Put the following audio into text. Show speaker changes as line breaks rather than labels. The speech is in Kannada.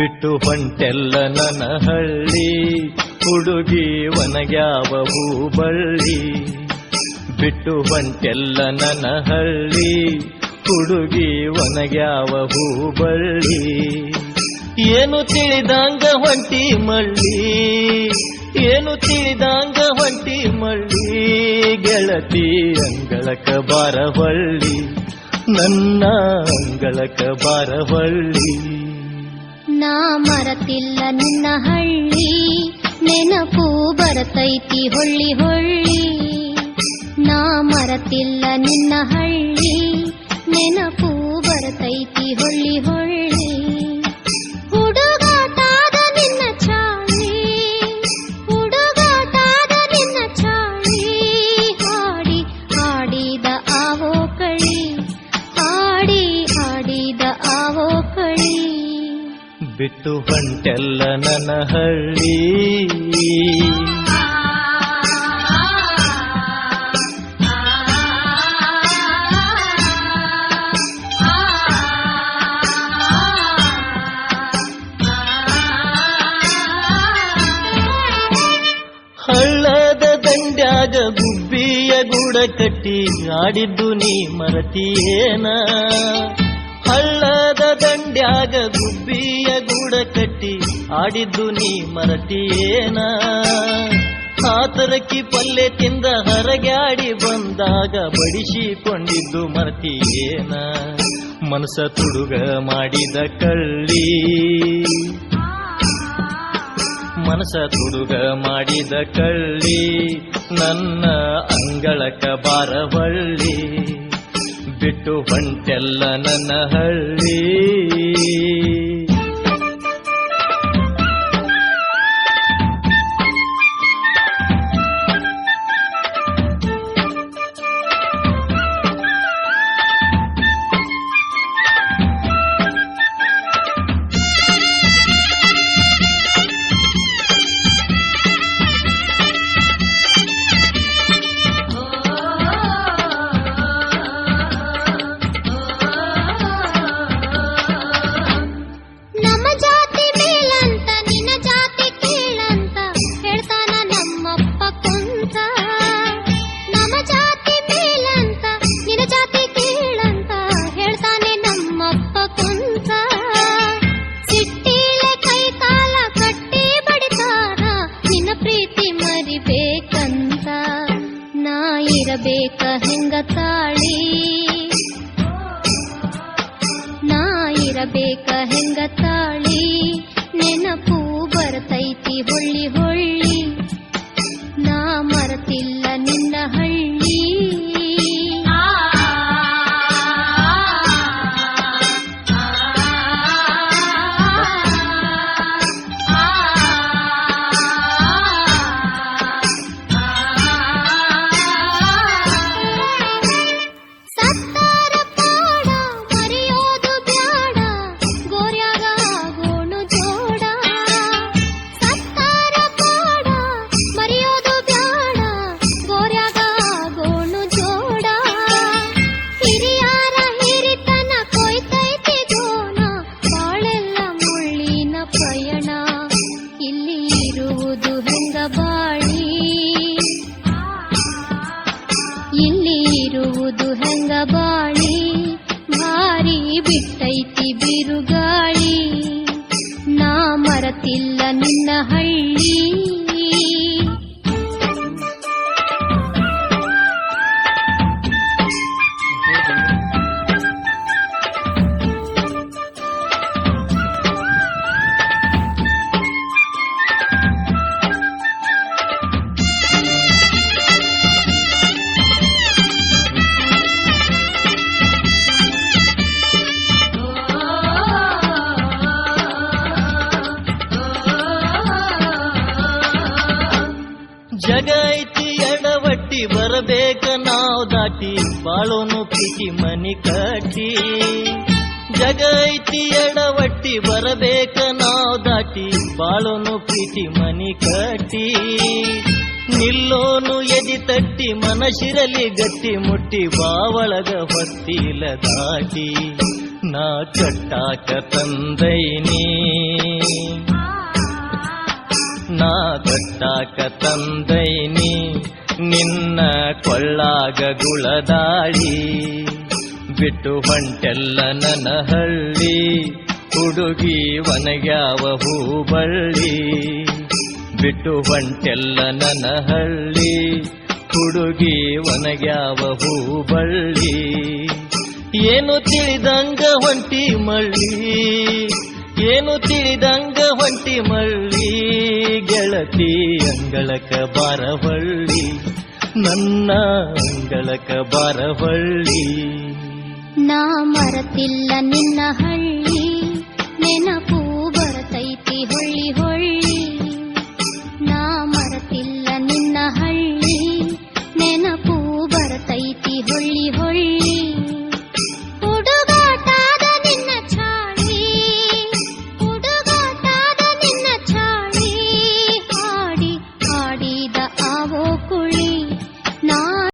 ಬಿಟ್ಟು ಹೊಂಟೆಲ್ಲ ನನ್ನ ಹಳ್ಳಿ, ಹುಡುಗಿ ಒನಗ್ಯಾವ ಹೂಬಳ್ಳಿ. ಬಿಟ್ಟು ಹೊಂಟೆಲ್ಲ ನನ್ನ ಹಳ್ಳಿ, ಹುಡುಗಿ ಒನಗ್ಯಾವ ಹೂಬಳ್ಳಿ. ಏನು ತಿಳಿದಂಗ ಹೊಂಟಿ ಮಳ್ಳಿ, ಏನು ತಿಳಿದಂಗ ಹೊಂಟಿ ಮಳ್ಳಿ. ಗೆಳತಿ ಅಂಗಳಕ ಬಾರವಳ್ಳಿ, ನನ್ನ ಅಂಗಳಕ ಬಾರವಳ್ಳಿ.
ನಾ ಮರತಿಲ್ಲ ನಿನ್ನ ಹಳ್ಳಿ, ನೆನಪು ಬರತೈತಿ ಹೊಳ್ಳಿ ಹೊಳ್ಳಿ. ನಾ ಮರತಿಲ್ಲ ನಿನ್ನ ಹಳ್ಳಿ, ನೆನಪು ಬರತೈತಿ ಹೊಳ್ಳಿ ಹೊಳ್ಳಿ. ಹುಡುಗಾಟಾದ ನಿನ್ನ ಚಾಳಿ, ಹುಡುಗಾಟಾದ ನಿನ್ನ ಚಾಳಿ. ಹಾಡಿ ಹಾಡಿದ ಆವೋ ಕಳಿ, ಹಾಡಿ ಹಾಡಿದ ಆವೋ ಕಳಿ.
ಬಿಟ್ಟು ಹೊಂಟೆಲ್ಲ ನನ್ನ ಹಳ್ಳಿ. ಹಳ್ಳದ ದಂಡ್ಯಾಗ ಗುಬ್ಬಿಯ ಗೂಡ ಕಟ್ಟಿ ಆಡಿದ್ದು ನೀ ಮರತಿಯೇನ. ಹಳ್ಳದ ದಂಡ್ಯಾಗ ಗುಬ್ಬಿಯ ಗೂಡ ಕಟ್ಟಿ ಆಡಿದ್ದು ನೀ ಮರತಿಯೇನ. ಆತರಕ್ಕಿ ಪಲ್ಲೆ ತಿಂದ ಹರಗ್ಯಾಡಿ ಬಂದಾಗ ಬಡಿಸಿಕೊಂಡಿದ್ದು ಮರತಿಯೇನ. ಮನಸ ತುಡುಗ ಮಾಡಿದ ಕಳ್ಳಿ, ಮನಸ ತುಡುಗ ಮಾಡಿದ ಕಳ್ಳಿ. ನನ್ನ ಅಂಗಳಕ ಬಾರವಳ್ಳಿ, ಬಿಟ್ಟು ಹೊಂಟೆಲ್ಲ ನನ್ನ ಹಳ್ಳಿ.
ಇರಬೇಕ ಹೆಂಗ ತಾಳಿ, ನಾ ಇರಬೇಕ ಹೆಂಗ ತಾಳಿ. ನೆನಪು ಬರ್ತೈತಿ ಹೊಳ್ಳಿ ಹೊಳ್ಳಿ, ನಾ ಮರತಿಲ್ಲ ನಿನ್ನ ಹಳ್ಳಿ. ಇಲ್ಲಿ ಇರುವುದು ಹೆಂಗ ಬಾಳಿ, ಭಾರಿ ಬಿಟ್ಟೈತಿ ಬಿರುಗಾಳಿ. ನಾ ಮರತಿಲ್ಲ ನಿನ್ನ ಹಳ್ಳಿ.
ಜಗ ಐತಿ ಎಡವಟ್ಟಿ ಬರಬೇಕ ನಾವ್ ದಾಟಿ, ಬಾಳೋನು ಪ್ರೀತಿ ಮನಿ ಕಟ್ಟಿ. ಜಗ ಐತಿ ಎಡವಟ್ಟಿ ಬರಬೇಕ ನಾವ್ ದಾಟಿ, ಬಾಳೋನು ಪ್ರೀತಿ ಮನಿ ಕಟ್ಟಿ. ನಿಲ್ಲೋನು ಎದಿ ತಟ್ಟಿ ಮನಶಿರಲಿ ಗಟ್ಟಿ ಮುಟ್ಟಿ, ಬಾವಳಗ ಹೊತ್ತಿಲ ದಾಟಿ. ನಾ ಕಟ್ಟಾಕ ತಂದೈನಿ ನಾ ಕಟ್ಟಾಕ ತಂದೈನಿ ನಿನ್ನ ಕೊಳ್ಳಾಗ ಗುಳದಾಳಿ ಬಿಟ್ಟು ಹೊಂಟೆಲ್ಲ ನನ್ನ ಹಳ್ಳಿ ಹುಡುಗಿ ಒಣಗ್ಯಾವ ಹೂಬಳ್ಳಿ ಬಿಟ್ಟು ಹೊಂಟೆಲ್ಲ ನನ್ನ ಹಳ್ಳಿ ಹುಡುಗಿ ಒಣಗ್ಯಾವ ಹೂಬಳ್ಳಿ ಏನು ತಿಳಿದಂಗ ಹೊಂಟಿ ಮಳ್ಳಿ ಏನು ತಿಳಿದಂಗ ಹೊಂಟಿ ಮಳ್ಳಿ ಗೆಳತಿ ಅಂಗಳಕ ಬಾರವಳ್ಳಿ ನನ್ನ ಅಂಗಳಕ ಬಾರವಳ್ಳಿ
ನಾ ಮರತಿಲ್ಲ ನಿನ್ನ ಹಳ್ಳಿ ನೆನಪು ಬರತೈತಿ ಹೊಳ್ಳಿ ಹೊಳ್ಳಿ ನಾ ಮರತಿಲ್ಲ ನಿನ್ನ ಹಳ್ಳಿ ನೆನಪು ಬರತೈತಿ ಹೊಳ್ಳಿ ಹೊಳ್ಳಿ